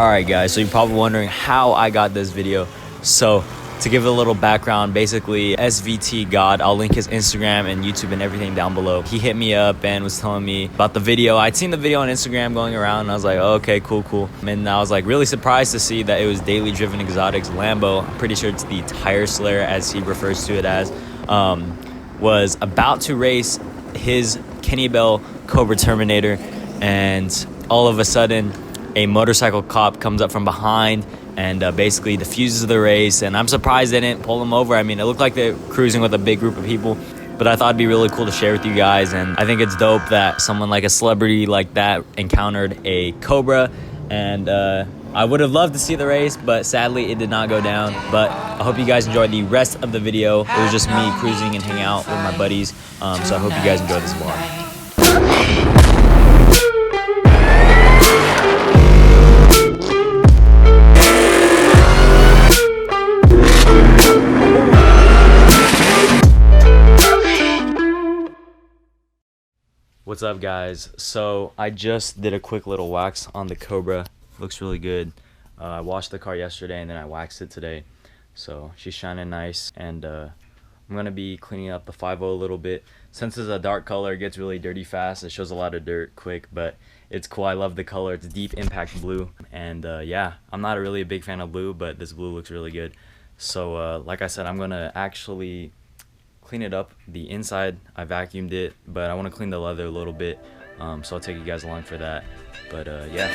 Alright guys, so you're probably wondering how I got this video. So to give a little background, basically SVT God, I'll link his Instagram and YouTube and everything down below. He hit me up and was telling me about the video. I'd seen the video on Instagram going around and I was like, oh, okay, cool. And I was like really surprised to see that it was DailyDrivenExotics Lambo. I'm pretty sure it's the tire slayer as he refers to it as, was about to race his Kenny Bell Cobra Terminator, and all of a sudden a motorcycle cop comes up from behind and basically diffuses the race, and I'm surprised they didn't pull him over. I mean, it looked like they're cruising with a big group of people, but I thought it'd be really cool to share with you guys, and I think it's dope that someone like a celebrity like that encountered a Cobra, and I would have loved to see the race, but sadly it did not go down. But I hope you guys enjoyed the rest of the video. It was just me cruising and hanging out with my buddies, so I hope you guys enjoyed this vlog. What's up guys? So I just did a quick little wax on the Cobra. Looks really good. I washed the car yesterday and then I waxed it today, so she's shining nice. And I'm gonna be cleaning up the 5.0 a little bit. Since it's a dark color, it gets really dirty fast. It shows a lot of dirt quick, but it's cool. I love the color. It's deep impact blue, and yeah, I'm not really a big fan of blue, but this blue looks really good. So like I said, I'm gonna actually clean it up. The inside I vacuumed it, but I want to clean the leather a little bit, so I'll take you guys along for that. But yeah.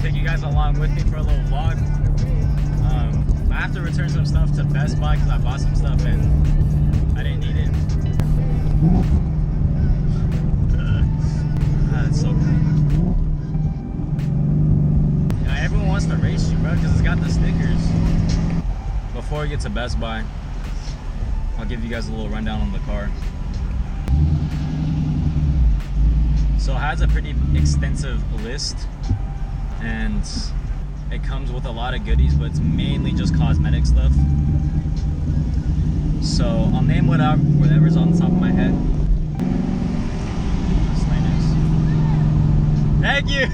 Take you guys along with me for a little vlog. I have to return some stuff to Best Buy because I bought some stuff and I didn't need it. That's so cool. You know, everyone wants to race you, bro, because it's got the stickers. Before we get to Best Buy, I'll give you guys a little rundown on the car. So it has a pretty extensive list, and it comes with a lot of goodies, but it's mainly just cosmetic stuff. So I'll name whatever's on the top of my head. Thank you.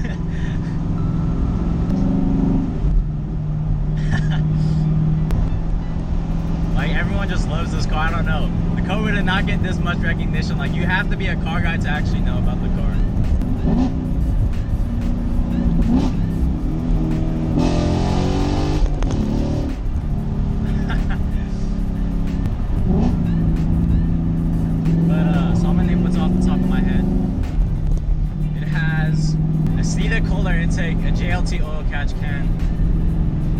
Like, everyone just loves this car. I don't know. The Cobra did not get this much recognition. Like, you have to be a car guy to actually know about the car. Intake, a JLT oil catch can.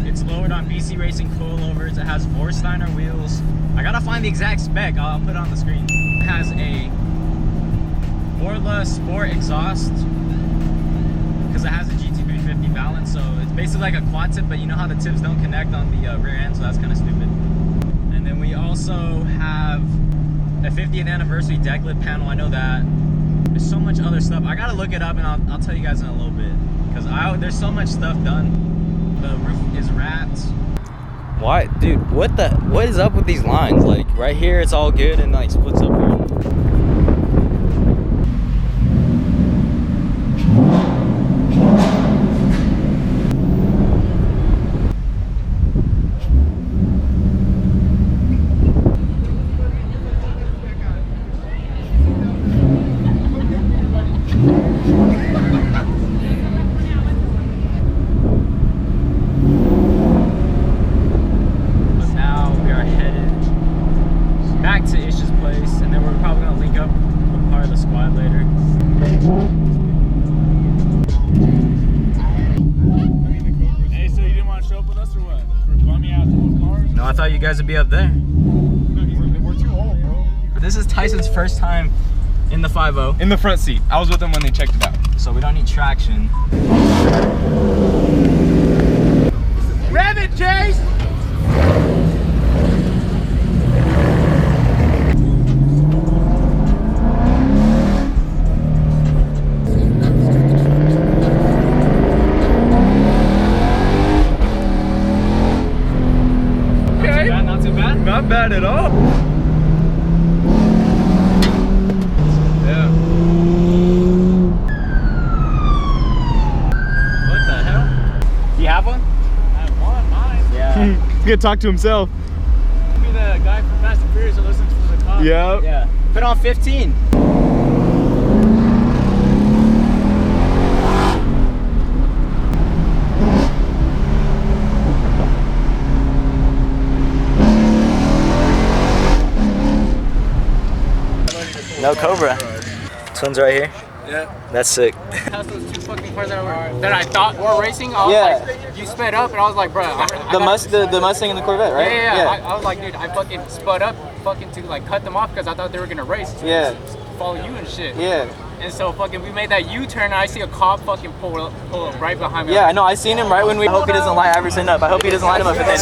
It's lowered on BC Racing coilovers. It has Vorsteiner wheels. I gotta find the exact spec. I'll put it on the screen. It has a Orla Sport exhaust because it has a GT350 balance. So it's basically like a quad tip, but you know how the tips don't connect on the rear end, so that's kind of stupid. And then we also have a 50th anniversary deck lid panel. I know that. There's so much other stuff. I gotta look it up and I'll tell you guys in a little bit, because there's so much stuff done. The roof is wrapped. Why, dude? What is up with these lines? Like right here, it's all good, and like splits up here. Back to Ish's place, and then we're probably gonna link up with part of the squad later. Hey, so you didn't want to show up with us or what? For bumming out to those cars? No, I thought you guys would be up there. No, we're too old, bro. This is Tyson's first time in the 5.0. In the front seat. I was with them when they checked it out. So we don't need traction. Rev it, Chase! not bad at all. Yeah. What the hell? Do you have one? I have one, mine. Yeah. He's gonna talk to himself. Be the guy from Fast and Furious that listens to the cop. Yeah. Yeah. Put on 15. No Cobra. Twins right here. Yeah. That's sick. That's those two fucking cars that I thought were racing. I was like, you sped up, and I was like, bro. The Mustang and the Corvette, right? Yeah. I was like, dude, I fucking sped up, fucking to like cut them off because I thought they were gonna race. Yeah. Follow you and shit. Yeah. And so fucking we made that U-turn, and I see a cop fucking pull up right behind me. Yeah, I know. I seen him right when we. I hope he doesn't line Iverson up. I hope he doesn't line him up and then.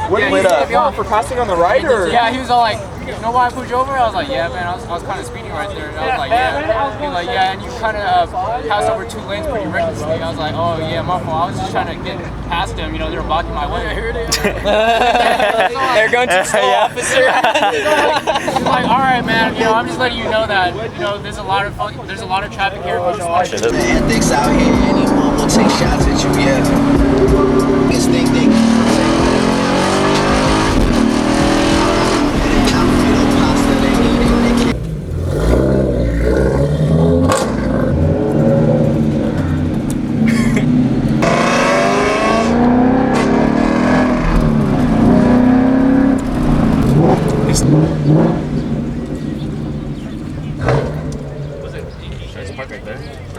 Yeah, lit up. y'all For crossing on the right, or? Yeah, he was all like, you know why I pulled you over? I was like, yeah, man, I was kind of speeding right there. And I was like, yeah. He was like, yeah, and you kind of passed over 2 lanes pretty recklessly. I was like, oh, yeah, my fault. I was just trying to get past them. You know, they were blocking my way. Here it is. They're going too slow, officer. He's like, all right, man, you know, I'm just letting you know that, you know, there's a lot of traffic here. Ethics out here, anyone will take shots at you, yeah. Niggas think they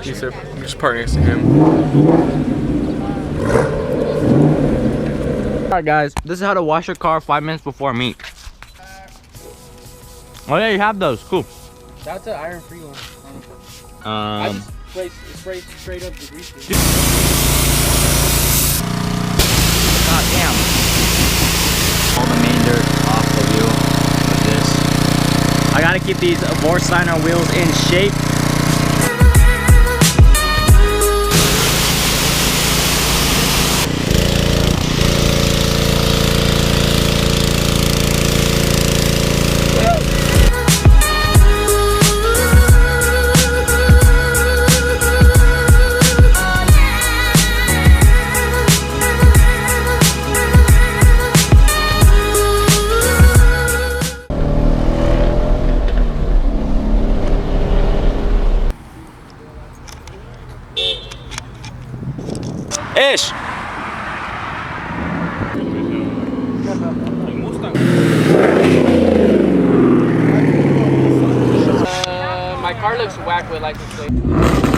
He said, just park next to him. Alright guys, this is how to wash your car 5 minutes before meet. Oh yeah, you have those. Cool. That's an iron-free one. I just spray straight up the grease. God damn. All the main dirt off the wheel with this. I gotta keep these Vorsteiner wheels in shape. Ish. My car looks whack with license plate.